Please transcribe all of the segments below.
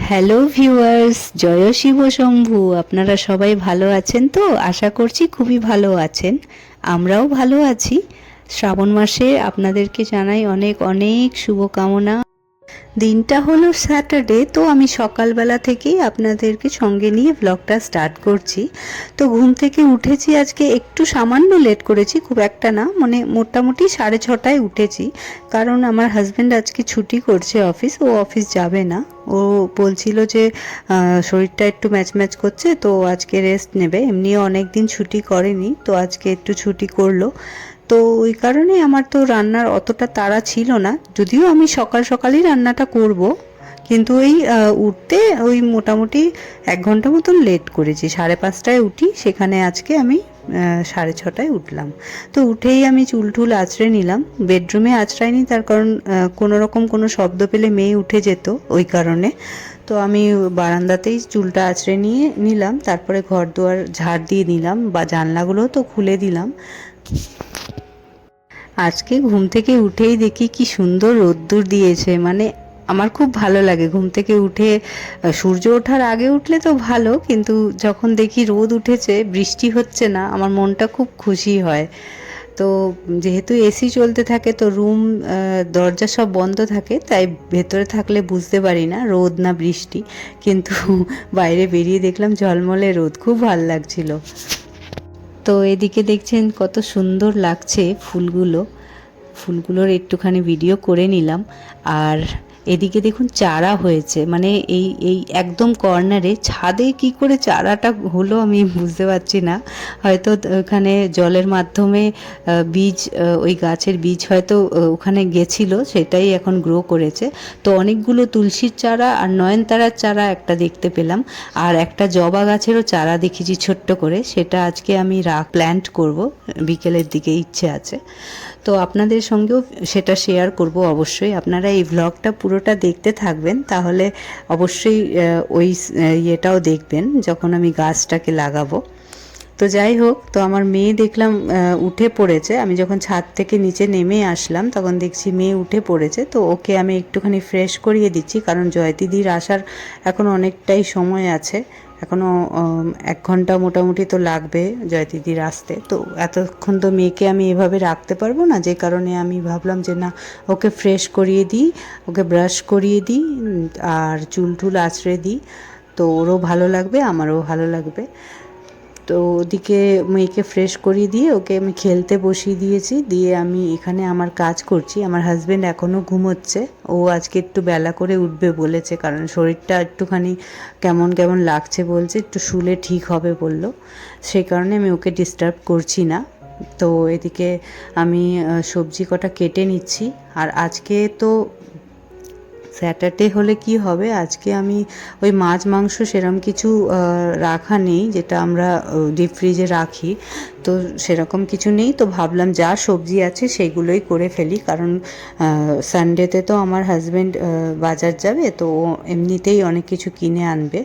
Hello viewers, জয় শিব শম্ভু। আপনারা সবাই ভালো আছেন তো? আশা করছি খুবই ভালো আছেন। আমরাও ভালো আছি। শ্রাবণ মাসে আপনাদেরকে জানাই অনেক অনেক শুভকামনা। দিনটা হলো স্যাটারডে, তো আমি সকালবেলা থেকেই আপনাদেরকে সঙ্গে নিয়ে ব্লগটা স্টার্ট করছি। তো ঘুম থেকে উঠেছি, আজকে একটু সামান্য লেট করেছি, খুব একটা না, মানে মোটামুটি 6:30টায় উঠেছি। কারণ আমার হাজব্যান্ড আজকে ছুটি করছে অফিস, ও অফিস যাবে না। ও বলছিল যে শরীরটা একটু ম্যাচ ম্যাচ করছে, তো আজকে রেস্ট নেবে। এমনিও অনেক দিন ছুটি করেনি, তো আজকে একটু ছুটি করলো। তো ওই কারণে আমার তো রান্নার অতটা তাড়া ছিল না, যদিও আমি সকাল সকালই রান্নাটা করব, কিন্তু ওই উঠতে ওই মোটামুটি 1 ঘন্টা মতন লেট করেছি। 5:30টায় উঠি, সেখানে আজকে আমি 6:30টায় উঠলাম। তো উঠেই আমি চুল টুল আঁচড়ে নিলাম। বেডরুমে আঁচড়াইনি, তার কারণ কোনো রকম কোনো শব্দ পেলে মেয়ে উঠে যেত, ওই কারণে। তো আমি বারান্দাতেই চুলটা আঁচড়ে নিয়ে নিলাম, তারপরে ঘর দুয়ার ঝাড় দিয়ে নিলাম, বা জানলাগুলোও তো খুলে দিলাম। আজকে ঘুম থেকে উঠেই দেখি কি সুন্দর রোদ্দুর দিয়েছে, মানে আমার খুব ভালো লাগে ঘুম থেকে উঠে। সূর্য ওঠার আগে উঠলে তো ভালো, কিন্তু যখন দেখি রোদ উঠেছে, বৃষ্টি হচ্ছে না, আমার মনটা খুব খুশি হয়। তো যেহেতু এসি চলতে থাকে, তো রুম দরজা সব বন্ধ থাকে, তাই ভেতরে থাকলে বুঝতে পারি না রোদ না বৃষ্টি, কিন্তু বাইরে বেরিয়ে দেখলাম ঝলমলে রোদ, খুব ভালো লাগছিল। তো এদিকে দেখছেন কত সুন্দর লাগছে ফুলগুলো, ফুলগুলোর একটুখানি ভিডিও করে নিলাম। আর এদিকে দেখুন চারা হয়েছে, মানে এই এই একদম কর্নারে, ছাদে কি করে চারাটা হলো আমি বুঝতে পারছি না। হয়তো ওখানে জলের মাধ্যমে বীজ, ওই গাছের বীজ হয়তো ওখানে গেছিল, সেটাই এখন গ্রো করেছে। তো অনেকগুলো তুলসীর চারা আর নয়নতারার চারা একটা দেখতে পেলাম, আর একটা জবা গাছেরও চারা দেখেছি ছোট্ট করে, সেটা আজকে আমি প্ল্যান্ট করব, বিকেলের দিকে ইচ্ছে আছে। তো আপনাদের সঙ্গেও সেটা শেয়ার করব অবশ্যই। আপনারা এই ভ্লগটা পুরোটা দেখতে থাকবেন, তাহলে অবশ্যই ওই ইয়েটাও দেখবেন যখন আমি গাছটাকে লাগাবো। তো যাই হোক, তো আমার মেয়ে দেখলাম উঠে পড়েছে। আমি যখন ছাদ থেকে নিচে নেমে আসলাম, তখন দেখছি মেয়ে উঠে পড়েছে। তো ওকে আমি একটুখানি ফ্রেশ করিয়ে দিচ্ছি, কারণ জয়দিদির আসার এখন অনেকটাই সময় আছে, এখনও 1 ঘন্টা মোটামুটি তো লাগবে জয়দিদির আসতে। তো এতক্ষণ তো মেয়েকে আমি এভাবে রাখতে পারবো না, যে কারণে আমি ভাবলাম যে না, ওকে ফ্রেশ করিয়ে দিই, ওকে ব্রাশ করিয়ে দিই, আর চুল টুল আঁচড়ে দিই, তো ওরও ভালো লাগবে, আমারও ভালো লাগবে। তো ওদিকে মেয়েকে ফ্রেশ করিয়ে দিয়ে ওকে আমি খেলতে বসিয়ে দিয়েছি, দিয়ে আমি এখানে আমার কাজ করছি। আমার হাজব্যান্ড এখনও ঘুমোচ্ছে, ও আজকে একটু বেলা করে উঠবে বলেছে, কারণ শরীরটা একটুখানি কেমন কেমন লাগছে বলছে, একটু শুলে ঠিক হবে বলল, সেই কারণে আমি ওকে ডিস্টার্ব করছি না। তো এদিকে আমি সবজি কটা কেটে নিচ্ছি। আর আজকে তো স্যাটারডে হলে কি হবে, আজকে আমি ওই মাছ মাংস সেরকম কিছু রাখা নেই, যেটা আমরা ডিপ ফ্রিজে রাখি, তো সেরকম কিছু নেই। তো ভাবলাম যা সবজি আছে সেগুলোই করে ফেলি, কারণ সানডেতে তো আমার হাজব্যান্ড বাজার যাবে, তো ও এমনিতেই অনেক কিছু কিনে আনবে।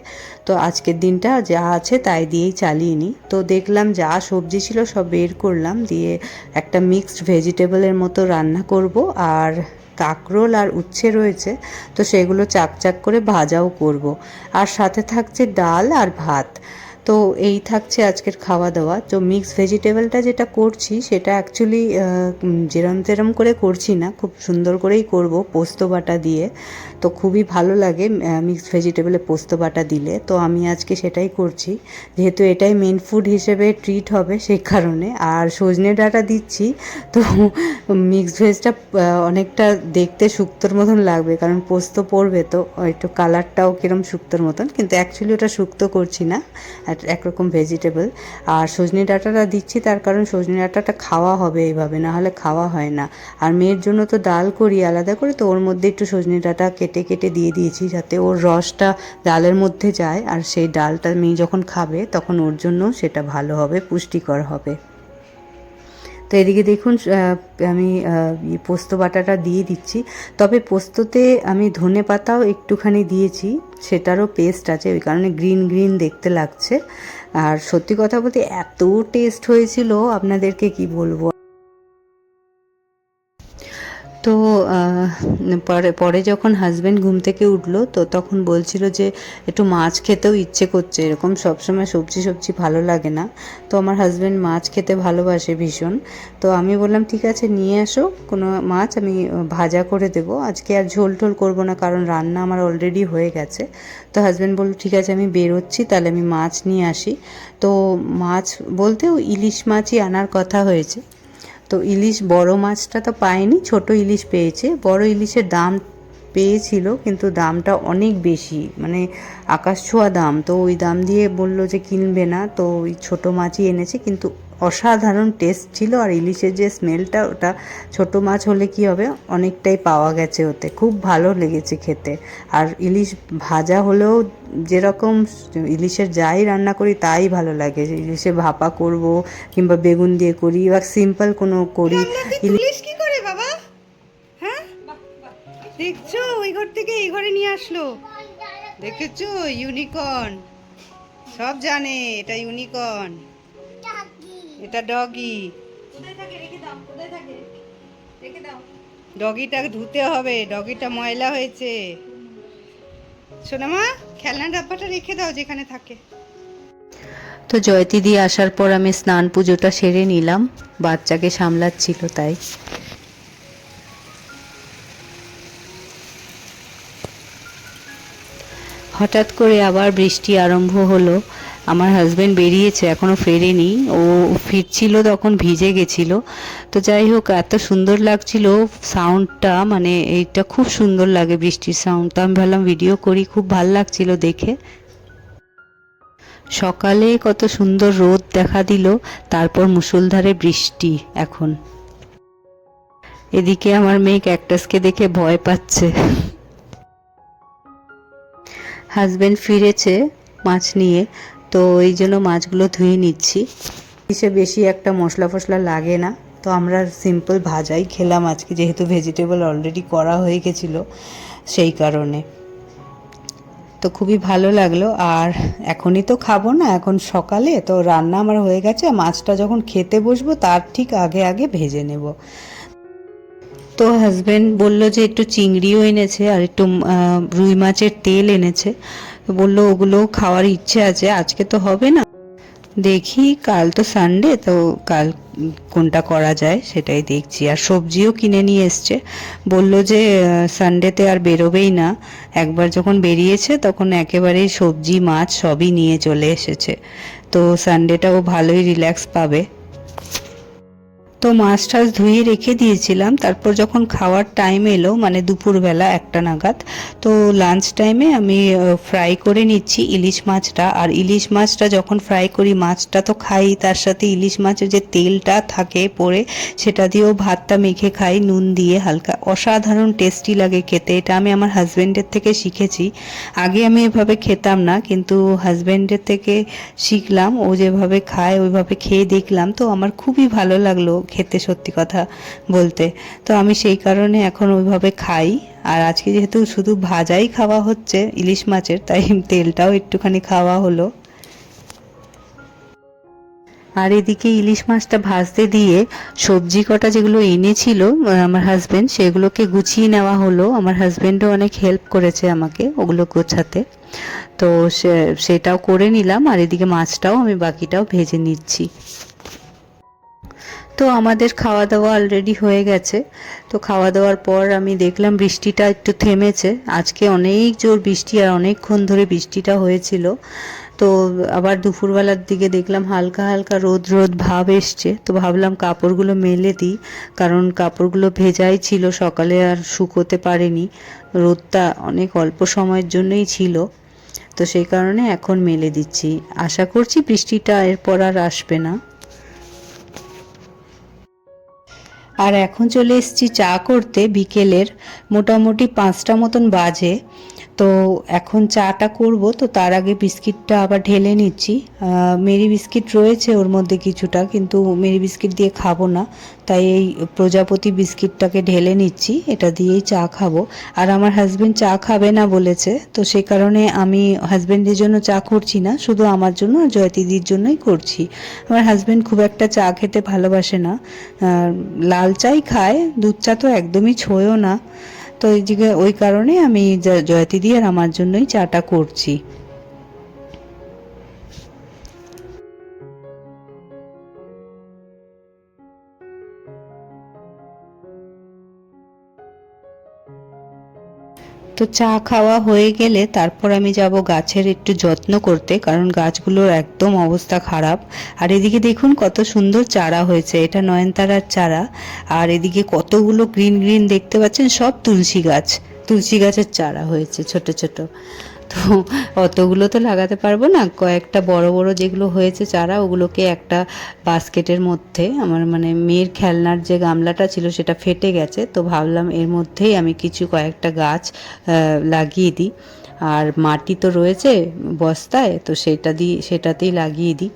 তো আজকের দিনটা যা আছে তাই দিয়েই চালিয়ে নিই। তো দেখলাম যা সবজি ছিল সব বের করলাম, দিয়ে একটা মিক্সড ভেজিটেবলের মতো রান্না করব। আর কাঁকরোল আর উচ্ছে রয়েছে, তো সেগুলো চাক চাক করে ভাজাও করব। আর সাথে থাকছে ডাল আর ভাত। তো এই থাকছে আজকের খাওয়া দাওয়া। তো মিক্সড ভেজিটেবলটা যেটা করছি, সেটা অ্যাকচুয়ালি যেরম তেরম করে করছি না, খুব সুন্দর করেই করব পোস্ত বাটা দিয়ে। তো খুবই ভালো লাগে মিক্সড ভেজিটেবলে পোস্ত বাটা দিলে, তো আমি আজকে সেটাই করছি, যেহেতু এটাই মেন ফুড হিসেবে ট্রিট হবে সেই কারণে। আর সজনে ডাঁটা দিচ্ছি, তো মিক্সড ভেজটা অনেকটা দেখতে শুক্তোর মতন লাগবে, কারণ পোস্ত পড়বে, তো একটু কালারটাও কিরম শুক্তোর মতন, কিন্তু অ্যাকচুয়ালি ওটা শুক্তো করছি না, একরকম ভেজিটেবল। আর সজনে ডাঁটাটা দিচ্ছি তার কারণ সজনে ডাঁটাটা খাওয়া হবে এইভাবে, না হলে খাওয়া হয় না। আর মেয়ের জন্য তো ডাল করি আলাদা করে, তো ওর মধ্যে একটু সজনে ডাঁটা কেটে কেটে দিয়ে দিয়েছি, যাতে ওর রসটা ডালের মধ্যে যায়, আর সেই ডালটা মেয়ে যখন খাবে তখন ওর জন্য সেটা ভালো হবে, পুষ্টিকর হবে। তো এদিকে দেখুন আমি পোস্ত বাটাটা দিয়ে দিচ্ছি, তবে পোস্ততে আমি ধনে পাতাও একটুখানি দিয়েছি, সেটারও পেস্ট আছে, ওই কারণে গ্রিন গ্রিন দেখতে লাগছে। আর সত্যি কথা বলতে এত টেস্ট হয়েছিল, আপনাদেরকে কি বলবো। তো পরে পরে যখন হাজব্যান্ড ঘুম থেকে উঠলো তো তখন বলছিল যে একটু মাছ খেতেও ইচ্ছে করছে, এরকম সবসময় সবজি সবজি ভালো লাগে না। তো আমার হাজব্যান্ড মাছ খেতে ভালোবাসে ভীষণ। তো আমি বললাম ঠিক আছে নিয়ে আসো কোনো মাছ, আমি ভাজা করে দেবো, আজকে আর ঝোল টোল করবো না কারণ রান্না আমার অলরেডি হয়ে গেছে। তো হাজব্যান্ড বললো ঠিক আছে আমি বেরোচ্ছি, তাহলে আমি মাছ নিয়ে আসি। তো মাছ বলতেও ইলিশ মাছই আনার কথা হয়েছে। তো ইলিশ বড় মাছটা তো পায়নি, ছোট ইলিশ পেয়েছে। বড় ইলিশের দাম পেয়েছিল কিন্তু দামটা অনেক বেশি, মানে আকাশ ছোঁয়া দাম। তো ওই দাম দিয়ে বললো যে কিনবে না, তো ওই ছোটো মাছই এনেছে, কিন্তু অসাধারণ টেস্ট ছিল। আর ইলিশের যে স্মেলটা, ওটা ছোট মাছ হলে কি হবে অনেকটাই পাওয়া গেছে ওতে, খুব ভালো লেগেছে খেতে। আর ইলিশ ভাজা হলেও যেরকম ইলিশের যাই রান্না করি তাই ভালো লাগে, ইলিশে ভাপা করব কিংবা বেগুন দিয়ে করি বা সিম্পল কোনো করি। ইলিশ কি করে বাবা? হ্যাঁ দেখছো ওই ঘর থেকে এই ঘরে নিয়ে আসলো, দেখেছো ইউনিকর্ন, সব জানে এটা ইউনিকর্ন, এটা ডগি। ডগিটা ধুতে হবে, ডগিটা ময়লা হয়েছে। শোনা মা, খেলনা ডাব্বাটা রেখে দাও যেখানে থাকে। তো জয়তী দিয়ে আসার পর আমি স্নান পুজোটা সেরে নিলাম, বাচ্চাকে সামলাচ্ছিল তাই। হঠাৎ করে আবার বৃষ্টি আরম্ভ হলো। আমার হাজব্যান্ড বেরিয়েছে, এখনও ফেরেনি, ও ফিরছিল তখন ভিজে গেছিলো। তো যাই হোক, এত সুন্দর লাগছিল সাউন্ডটা, মানে এইটা খুব সুন্দর লাগে বৃষ্টির সাউন্ড। তো আমি ভাবলাম ভিডিও করি, খুব ভাল লাগছিল দেখে। সকালে কত সুন্দর রোদ দেখা দিল, তারপর মুষলধারে বৃষ্টি। এখন এদিকে আমার মেয়ে ক্যাকটাসকে দেখে ভয় পাচ্ছে। হাজব্যান্ড ফিরেছে মাছ নিয়ে, তো এই জন্য মাছগুলো ধুয়ে নিচ্ছি। ইসে বেশি একটা মশলা ফসলা লাগে না, তো আমরা সিম্পল ভাজাই খেলাম আজকে, যেহেতু ভেজিটেবল অলরেডি করা হয়ে গেছিলো সেই কারণে। তো খুবই ভালো লাগলো। আর এখনই তো খাবো না, এখন সকালে তো রান্না আমার হয়ে গেছে, মাছটা যখন খেতে বসবো তার ঠিক আগে আগে ভেজে নেব। তো হাজব্যান্ড বলল যে একটু চিংড়িও এনেছে আর একটু রুই মাছের তেল এনেছে, তো বললো ওগুলো খাওয়ার ইচ্ছে আছে, আজকে তো হবে না, দেখি কাল তো সানডে, তো কাল কোনটা করা যায় সেটাই দেখছি। আর সবজিও কিনে নিয়ে এসছে, বলল যে সানডেতে আর বেরোবেই না, একবার যখন বেরিয়েছে তখন একেবারেই সবজি মাছ সবই নিয়ে চলে এসেছে, তো সানডেটাও ভালোই রিল্যাক্স পাবে। তো মাছ টাছ ধুয়ে রেখে দিয়েছিলাম, তারপর যখন খাওয়ার টাইম এলো মানে দুপুরবেলা 1টা নাগাদ, তো লাঞ্চ টাইমে আমি ফ্রাই করে নিচ্ছি ইলিশ মাছটা। আর ইলিশ মাছটা যখন ফ্রাই করি, মাছটা তো খাই, তার সাথে ইলিশ মাছের যে তেলটা থাকে পরে, সেটা দিয়েও ভাতটা মেখে খাই নুন দিয়ে হালকা, অসাধারণ টেস্টি লাগে খেতে। এটা আমি আমার হাজব্যান্ডের থেকে শিখেছি, আগে আমি এভাবে খেতাম না, কিন্তু হাজব্যান্ডের থেকে শিখলাম, ও যেভাবে খায় ওইভাবে খেয়ে দেখলাম, তো আমার খুবই ভালো লাগলো খেতে, সত্যি কথা বলতে। তো আমি সেই কারণে এখন ওইভাবে খাই। আর আজকে যেহেতু শুধু ভাজাই খাওয়া হচ্ছে ইলিশ মাছের, তাই তেলটাও একটুখানি খাওয়া হলো। আর এদিকে ইলিশ মাছটা ভাজতে দিয়ে সবজি কটা যেগুলো এনেছিল আমার হাজব্যান্ড, সেগুলোকে গুছিয়ে নেওয়া হলো। আমার হাজব্যান্ডও অনেক হেল্প করেছে আমাকে ওগুলো গোছাতে, তো সেটাও করে নিলাম। আর এদিকে মাছটাও আমি বাকিটাও ভেজে নিচ্ছি। তো আমাদের খাওয়া দাওয়া অলরেডি হয়ে গেছে। তো খাওয়া দাওয়ার পর আমি দেখলাম বৃষ্টিটা একটু থেমেছে, আজকে অনেক জোর বৃষ্টি আর অনেকক্ষণ ধরে বৃষ্টিটা হয়েছিল। তো আবার দুপুরবেলার দিকে দেখলাম হালকা হালকা রোদ রোদ ভাব এসছে, তো ভাবলাম কাপড়গুলো মেলে দিই, কারণ কাপড়গুলো ভেজাই ছিল সকালে আর শুকোতে পারেনি, রোদটা অনেক অল্প সময়ের জন্যই ছিল, তো সেই কারণে এখন মেলে দিচ্ছি। আশা করছি বৃষ্টিটা এরপর আর আসবে না। আর এখন চলে এসেছি চা করতে, বিকেলের মোটামুটি 5টা মতন বাজে। তো এখন চাটা করব, তো তার আগে বিস্কিটটা আবার ঢেলে নিচ্ছি। মেরি বিস্কিট রয়েছে ওর মধ্যে কিছুটা, কিন্তু মেরি বিস্কিট দিয়ে খাবো না, তাই এই প্রজাপতি বিস্কিটটাকে ঢেলে নিচ্ছি, এটা দিয়েই চা খাবো। আর আমার হাজবেন্ড চা খাবে না বলেছে, তো সেই কারণে আমি হাজবেন্ডের জন্য চা করছি না, শুধু আমার জন্য আর জয়তিদির জন্যই করছি। আমার হাজবেন্ড খুব একটা চা খেতে ভালোবাসে না, লাল চাই খায়, দুধ চা তো একদমই ছোঁয়ও না। তো এইদিকে ওই কারণে আমি জয়তিদি আর আমার জন্যই চাটা করছি। তো চা খাওয়া হয়ে গেলে তারপর আমি যাব গাছের একটু যত্ন করতে, কারণ গাছগুলোর একদম অবস্থা খারাপ। আর এদিকে দেখুন কত সুন্দর চারা হয়েছে, এটা নয়নতারার চারা। আর এদিকে কতগুলো গ্রিন গ্রিন দেখতে পাচ্ছেন, সব তুলসী গাছ, তুলসী গাছের চারা হয়েছে ছোট ছোট। তো অতগুলো তো লাগাতে পারবো না, কয়েকটা বড় বড় যেগুলো হয়েছে চারা, ওগুলোকে একটা বাস্কেটের মধ্যে, আমার মানে মেয়ের খেলনার যে গামলাটা ছিল সেটা ফেটে গেছে, তো ভাবলাম এর মধ্যেই আমি কয়েকটা গাছ লাগিয়ে দিই। আর মাটি তো রয়েছে বস্তায়, তো সেটাতেই লাগিয়ে দিই।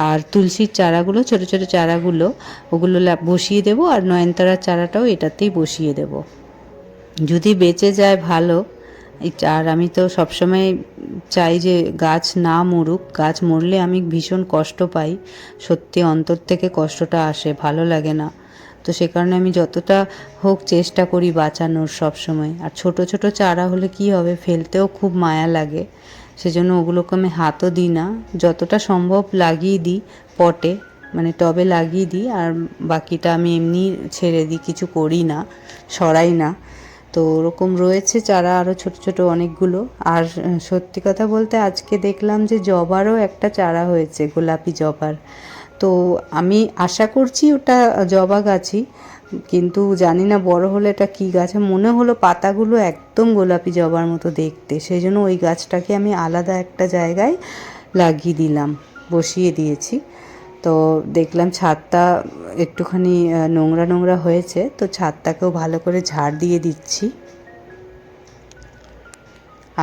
আর তুলসীর চারাগুলো, ছোট ছোট চারাগুলো, ওগুলো বসিয়ে দেবো, আর নয়নতারার চারাটাও এটাতেই বসিয়ে দেব, যদি বেঁচে যায় ভালো। আর আমি তো সবসময় চাই যে গাছ না মরুক, গাছ মরলে আমি ভীষণ কষ্ট পাই, সত্যি অন্তর থেকে কষ্টটা আসে, ভালো লাগে না। তো সে কারণে আমি যতটা হোক চেষ্টা করি বাঁচানোর সব সময়। আর ছোট ছোট চারা হলে কি হবে, ফেলতেও খুব মায়া লাগে, সেজন্য ওগুলোকে আমি হাতও দিই না, যতটা সম্ভব লাগিয়ে দিই পটে, মানে টবে লাগিয়ে দিই, আর বাকিটা আমি এমনি ছেড়ে দিই, কিছু করি না, সরাই না। তো ওরকম রয়েছে চারা আরও ছোট ছোট অনেকগুলো। আর সত্যি কথা বলতে আজকে দেখলাম যে জবারও একটা চারা হয়েছে, গোলাপি জবার। তো আমি আশা করছি ওটা জবা গাছই, কিন্তু জানি না বড় হলে এটা কী গাছ। মনে হলো পাতাগুলো একদম গোলাপি জবার মতো দেখতে, সেই জন্য ওই গাছটাকে আমি আলাদা একটা জায়গায় লাগিয়ে দিলাম, বসিয়ে দিয়েছি। তো দেখলাম ছাদটা একটুখানি নোংরা নোংরা হয়েছে, তো ছাদটাকেও ভালো করে ঝাড় দিয়ে দিচ্ছি,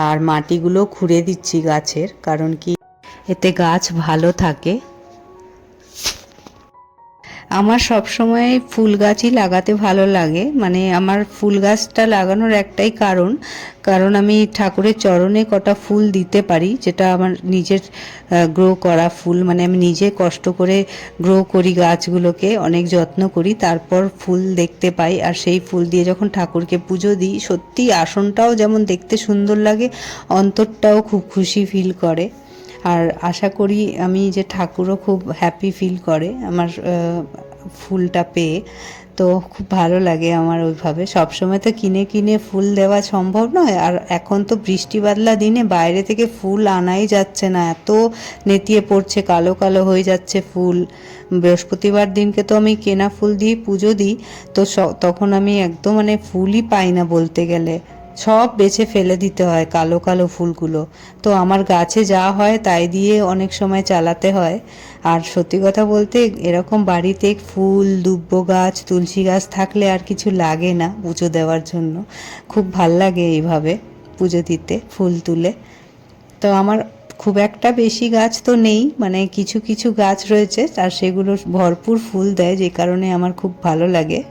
আর মাটিগুলো খুঁড়ে দিচ্ছি গাছের, কারণ কি এতে গাছ ভালো থাকে। আমার সব সময় ফুল গাছই লাগাতে ভালো লাগে, মানে আমার ফুল গাছটা লাগানোর একটাই কারণ আমি ঠাকুরের চরণে কটা ফুল দিতে পারি, যেটা আমার নিজের গ্রো করা ফুল, মানে আমি নিজে কষ্ট করে গ্রো করি গাছগুলোকে, অনেক যত্ন করি, তারপর ফুল দেখতে পাই। আর সেই ফুল দিয়ে যখন ঠাকুরকে পুজো দিই, সত্যি আসনটাও যেমন দেখতে সুন্দর লাগে, অন্তরটাও খুব খুশি ফিল করে। আর আশা করি আমি যে ঠাকুরও খুব হ্যাপি ফিল করে আমার ফুলটা পেয়ে। তো খুব ভালো লাগে আমার ওইভাবে। সবসময় তো কিনে কিনে ফুল দেওয়া সম্ভব নয়, আর এখন তো বৃষ্টি বাদলা দিনে বাইরে থেকে ফুল আনাই যাচ্ছে না, এত নেতিয়ে পড়ছে, কালো কালো হয়ে যাচ্ছে ফুল। বৃহস্পতিবার দিনকে তো আমি কেনা ফুল দিয়ে পুজো দিই, তো তখন আমি একদম মানে ফুলই পাই না বলতে গেলে, সব বেছে ফেলে দিতে হয় কালো কালো ফুলগুলো। তো আমার গাছে যা হয় তাই দিয়ে অনেক সময় চালাতে হয়। আর সত্যি কথা বলতে এরকম বাড়িতে ফুল, দুব্ব গাছ, তুলসী গাছ থাকলে আর কিছু লাগে না পুজো দেওয়ার জন্য, খুব ভাল লাগে এইভাবে পুজো দিতে ফুল তুলে। তো আমার খুব একটা বেশি গাছ তো নেই, মানে কিছু কিছু গাছ রয়েছে আর সেগুলো ভরপুর ফুল দেয়, যে কারণে আমার খুব ভালো লাগে,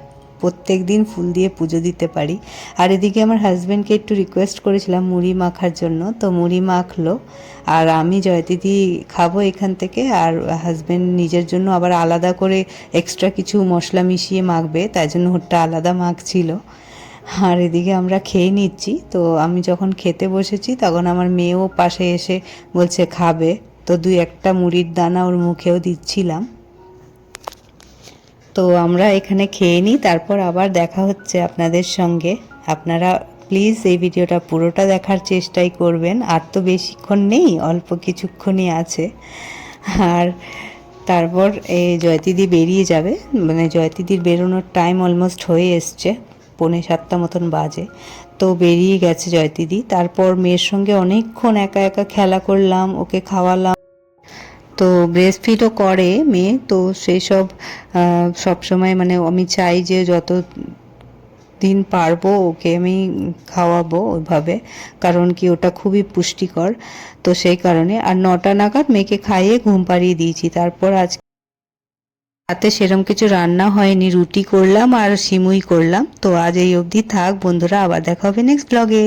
প্রত্যেক দিন ফুল দিয়ে পুজো দিতে পারি। আর এদিকে আমার হাজব্যান্ডকে একটু রিকোয়েস্ট করেছিলাম মুড়ি মাখার জন্য, তো মুড়ি মাখলো, আর আমি জয়তিদি খাবো এখান থেকে, আর হাজব্যান্ড নিজের জন্য আবার আলাদা করে এক্সট্রা কিছু মশলা মিশিয়ে মাখবে, তাই জন্য ওটা আলাদা মাখছিল। আর এদিকে আমরা খেয়ে নিচ্ছি। তো আমি যখন খেতে বসেছি তখন আমার মেয়েও পাশে এসে বলছে খাবে, তো দুই একটা মুড়ির দানা ওর মুখেও দিচ্ছিলাম। তো আমরা এখানে খেয়ে নিই, তারপর আবার দেখা হচ্ছে আপনাদের সঙ্গে। আপনারা প্লিজ এই ভিডিওটা পুরোটা দেখার চেষ্টাই করবেন, আর তো বেশিক্ষণ নেই, অল্প কিছুক্ষণই আছে। আর তারপর এই জয়তিদি বেরিয়ে যাবে, মানে জয়তিদির বেরোনোর টাইম অলমোস্ট হয়ে এসছে, 6:45 মতন বাজে, তো বেরিয়ে গেছে জয়তিদি। তারপর মেয়ের সঙ্গে অনেকক্ষণ একা একা খেলা করলাম, ওকে খাওয়ালাম। তো ব্রেস্ট ফিডও করে মেয়ে, তো সেই সব সবসময় মানে আমি চাই যে যত দিন পারবো ওকে আমি খাওয়াবো ওইভাবে, কারণ কি ওটা খুবই পুষ্টিকর। তো সেই কারণে আর 9টা নাগাদ মেয়েকে খাইয়ে ঘুম পাড়িয়ে দিয়েছি। তারপর আজ রাতে সেরকম কিছু রান্না হয়নি, রুটি করলাম আর সিমুই করলাম। তো আজ এই অবধি থাক বন্ধুরা, আবার দেখা হবে নেক্সট ব্লগে।